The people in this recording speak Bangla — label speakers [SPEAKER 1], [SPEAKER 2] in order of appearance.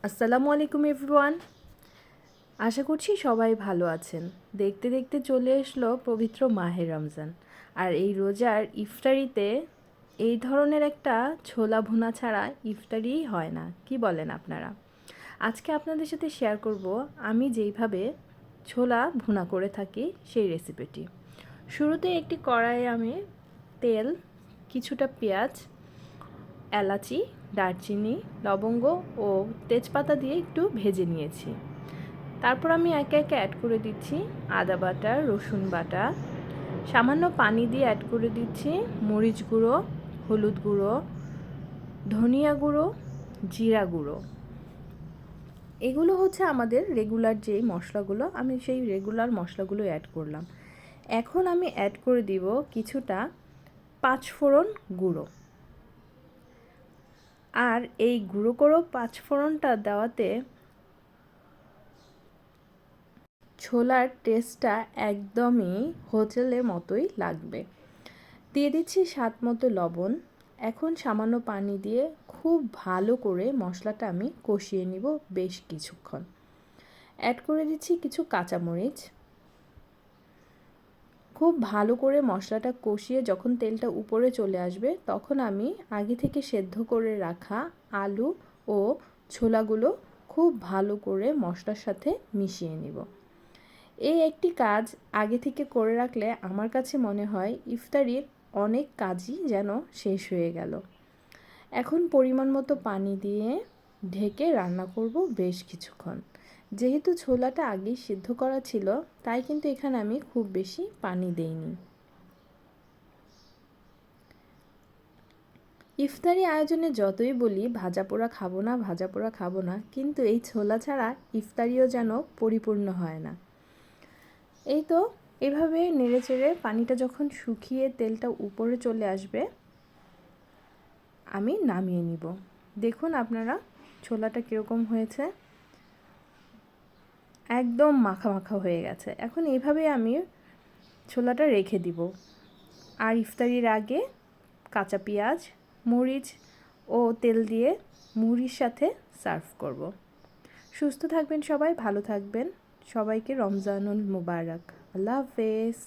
[SPEAKER 1] আসসালামু আলাইকুম এভরিওয়ান। আশা করছি সবাই ভালো আছেন। দেখতে দেখতে চলে আসলো পবিত্র মাহে রমজান। আর এই রোজার ইফতারিতে এই ধরনের একটা ছোলা ভুনা ছাড়া ইফতারিই হয় না, কি বলেন আপনারা? আজকে আপনাদের সাথে শেয়ার করব আমি যেইভাবে ছোলা ভুনা করে থাকি সেই রেসিপিটি। শুরুতে একটি কড়াইয়ে আমি তেল, কিছুটা পেঁয়াজ, এলাচি, দারচিনি, লবঙ্গ ও তেজপাতা দিয়ে একটু ভেজে নিয়েছি। তারপর আমি একে একে অ্যাড করে দিচ্ছি আদা বাটা, রসুন বাটা, সামান্য পানি দিয়ে অ্যাড করে দিচ্ছি মরিচ গুঁড়ো, হলুদ গুঁড়ো, ধনিয়া গুঁড়ো, জিরা গুঁড়ো। এগুলো হচ্ছে আমাদের রেগুলার যেই মশলাগুলো, আমি সেই রেগুলার মশলাগুলো অ্যাড করলাম। এখন আমি অ্যাড করে দিব কিছুটা পাঁচফোড়ন গুঁড়ো। আর এই গুঁড়ো করো পাঁচফোড়নটা দেওয়াতে ছোলার টেস্টটা একদমই হোটেলের মতোই লাগবে। দিয়ে দিচ্ছি স্বাদ মতো লবণ। এখন সামান্য পানি দিয়ে খুব ভালো করে মশলাটা আমি কষিয়ে নিব বেশ কিছুক্ষণ। অ্যাড করে দিচ্ছি কিছু কাঁচামরিচ। খুব ভালো করে মশলাটা কষিয়ে যখন তেলটা উপরে চলে আসবে, তখন আমি আগে থেকে সেদ্ধ করে রাখা আলু ও ছোলাগুলো খুব ভালো করে মশলার সাথে মিশিয়ে নিব। এই একটি কাজ আগে থেকে করে রাখলে আমার কাছে মনে হয় ইফতারির অনেক কাজই যেন শেষ হয়ে গেল। এখন পরিমাণ মতো পানি দিয়ে ঢেকে রান্না করব বেশ কিছুক্ষণ। যেহেতু ছোলাটা আগেই সিদ্ধ করা ছিল, তাই কিন্তু এখানে আমি খুব বেশি পানি দেইনি। ইফতারি আয়োজনে যতই বলি ভাজা পোড়া খাবো না, ভাজা পোড়া খাবো না, কিন্তু এই ছোলা ছাড়া ইফতারিও যেন পরিপূর্ণ হয় না। এই তো এভাবে নেড়েচেড়ে পানিটা যখন শুকিয়ে তেলটা উপরে চলে আসবে, আমি নামিয়ে নিব। দেখুন আপনারা ছোলাটা কীরকম হয়েছে, একদম মাখা মাখা হয়ে গেছে। এখন এইভাবে আমি ছোলাটা রেখে দিব। আর ইফতারির আগে কাঁচা পেঁয়াজ, মরিচ ও তেল দিয়ে মুড়ির সাথে সার্ভ করব। সুস্থ থাকবেন সবাই, ভালো থাকবেন। সবাইকে রমজানুল মুবারক। আল্লাহ হাফেজ।